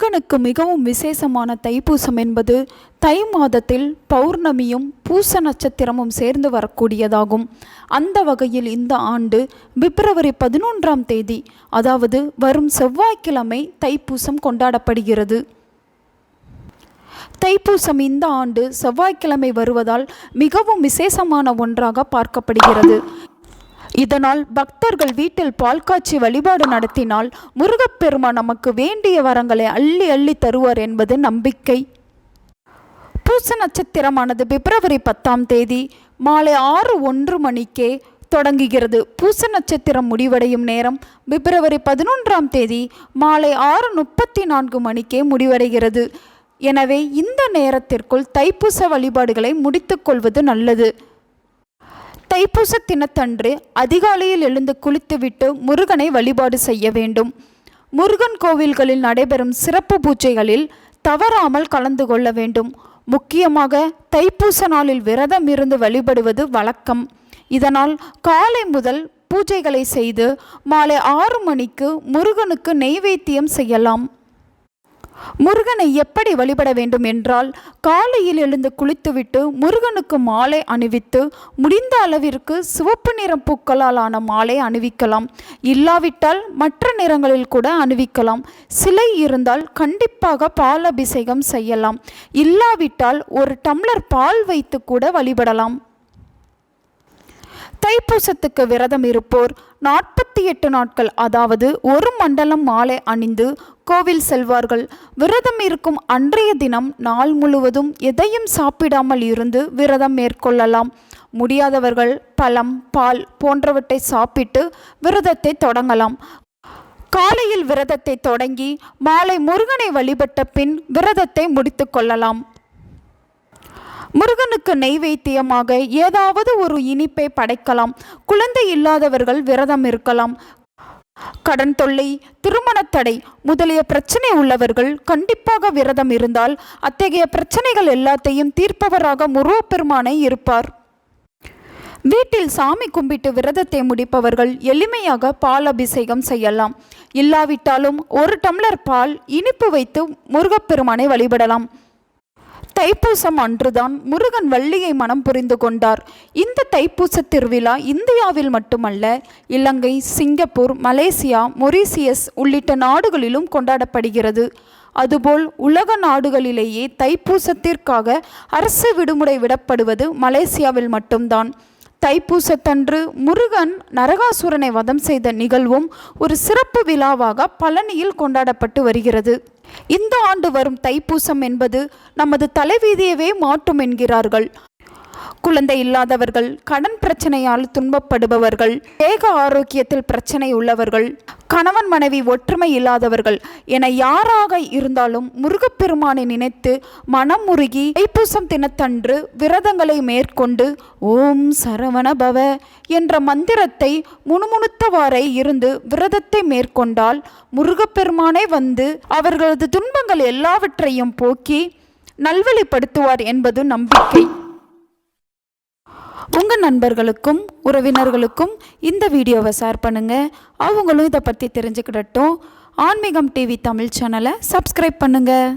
முருகனுக்கு மிகவும் விசேஷமான தைப்பூசம் என்பது தை மாதத்தில் பௌர்ணமியும் பூச நட்சத்திரமும் சேர்ந்து வரக்கூடியதாகும். அந்த வகையில் இந்த ஆண்டு பிப்ரவரி 11ஆம் தேதி, அதாவது வரும் செவ்வாய்க்கிழமை தைப்பூசம் கொண்டாடப்படுகிறது. தைப்பூசம் இந்த ஆண்டு செவ்வாய்க்கிழமை வருவதால் மிகவும் விசேஷமான ஒன்றாக பார்க்கப்படுகிறது. இதனால் பக்தர்கள் வீட்டில் பால் காய்ச்சி வழிபாடு நடத்தினால் முருகப்பெருமான் நமக்கு வேண்டிய வரங்களை அள்ளி அள்ளி தருவார் என்பது நம்பிக்கை. பூச நட்சத்திரமானது பிப்ரவரி 10ஆம் தேதி மாலை 6:01 மணிக்கே தொடங்குகிறது. பூச நட்சத்திரம் முடிவடையும் நேரம் பிப்ரவரி 11ஆம் தேதி மாலை 6:34 மணிக்கே முடிவடைகிறது. எனவே இந்த நேரத்திற்குள் தைப்பூச வழிபாடுகளை முடித்துக்கொள்வது நல்லது. தைப்பூச தினத்தன்று அதிகாலையில் எழுந்து குளித்துவிட்டு முருகனை வழிபாடு செய்ய வேண்டும். முருகன் கோவில்களில் நடைபெறும் சிறப்பு பூஜைகளில் தவறாமல் கலந்து கொள்ள வேண்டும். முக்கியமாக தைப்பூச நாளில் விரதம் இருந்து வழிபடுவது வழக்கம். இதனால் காலை முதல் பூஜைகளை செய்து மாலை 6 மணிக்கு முருகனுக்கு நெய்வேத்தியம் செய்யலாம். முருகனை எப்படி வழிபட வேண்டும் என்றால், காலையில் எழுந்து குளித்துவிட்டு முருகனுக்கு மாலை அணிவித்து முடிந்த அளவிற்கு சிவப்பு நிறம் பூக்களால் ஆன மாலை அணிவிக்கலாம். இல்லாவிட்டால் மற்ற நிறங்களில் கூட அணிவிக்கலாம். சிலை இருந்தால் கண்டிப்பாக பால் அபிஷேகம் செய்யலாம். இல்லாவிட்டால் ஒரு டம்ளர் பால் வைத்து கூட வழிபடலாம். தைப்பூசத்துக்கு விரதம் இருப்போர் 48 நாட்கள், அதாவது ஒரு மண்டலம் மாலை அணிந்து கோவில் செல்வார்கள். விரதம் இருக்கும் அன்றைய தினம் நாள் முழுவதும் எதையும் சாப்பிடாமல் இருந்து விரதம் மேற்கொள்ளலாம். முடியாதவர்கள் பழம், பால் போன்றவற்றை சாப்பிட்டு விரதத்தை தொடங்கலாம். காலையில் விரதத்தை தொடங்கி மாலை முருகனை வழிபட்ட பின் விரதத்தை முடித்து கொள்ளலாம். முருகனுக்கு நெய்வேத்தியமாக ஏதாவது ஒரு இனிப்பை படைக்கலாம். குழந்தை இல்லாதவர்கள் விரதம் இருக்கலாம். கடன் தொல்லை, திருமணத்தடை முதலிய பிரச்சனை உள்ளவர்கள் கண்டிப்பாக விரதம் இருந்தால் அத்தகைய பிரச்சனைகள் எல்லாத்தையும் தீர்ப்பவராக முருகப்பெருமானை இருப்பார். வீட்டில் சாமி கும்பிட்டு விரதத்தை முடிப்பவர்கள் எளிமையாக பால் அபிஷேகம் செய்யலாம். இல்லாவிட்டாலும் ஒரு டம்ளர் பால், இனிப்பு வைத்து முருகப்பெருமானை வழிபடலாம். தைப்பூசம் அன்றுதான் முருகன் வள்ளியை மனம் புரிந்து கொண்டார். இந்த தைப்பூச திருவிழா இந்தியாவில் மட்டுமல்ல, இலங்கை, சிங்கப்பூர், மலேசியா, மொரீசியஸ் உள்ளிட்ட நாடுகளிலும் கொண்டாடப்படுகிறது. அதுபோல் உலக நாடுகளிலேயே தைப்பூசத்திற்காக அரசு விடுமுறை விடப்படுவது மலேசியாவில் மட்டும்தான். தைப்பூசத்தன்று முருகன் நரகாசுரனை வதம் செய்த நிகழ்வும் ஒரு சிறப்பு விழாவாக பழனியில் கொண்டாடப்பட்டு வருகிறது. இந்த ஆண்டு வரும் தைப்பூசம் என்பது நமது தலைவீதியவே மாற்றும் என்கிறார்கள். குழந்தை இல்லாதவர்கள், கடன் பிரச்சனையால் துன்பப்படுபவர்கள், தேக ஆரோக்கியத்தில் பிரச்சனை உள்ளவர்கள், கணவன் மனைவி ஒற்றுமை இல்லாதவர்கள் என யாராக இருந்தாலும் முருகப்பெருமானை நினைத்து மனம் முருகி தைப்பூசம் தினத்தன்று விரதங்களை மேற்கொண்டு ஓம் சரவண பவ என்ற மந்திரத்தை முணுமுணுத்தவாறே இருந்து விரதத்தை மேற்கொண்டால் முருகப்பெருமானே வந்து அவர்களது துன்பங்கள் எல்லாவற்றையும் போக்கி நல்வழிப்படுத்துவார் என்பது நம்பிக்கை. உங்கள் நண்பர்களுக்கும் உறவினர்களுக்கும் இந்த வீடியோவை ஷேர் பண்ணுங்கள். அவங்களும் இதை பற்றி தெரிஞ்சுக்கிடட்டும். ஆன்மீகம் டிவி தமிழ் சேனலை சப்ஸ்கிரைப் பண்ணுங்கள்.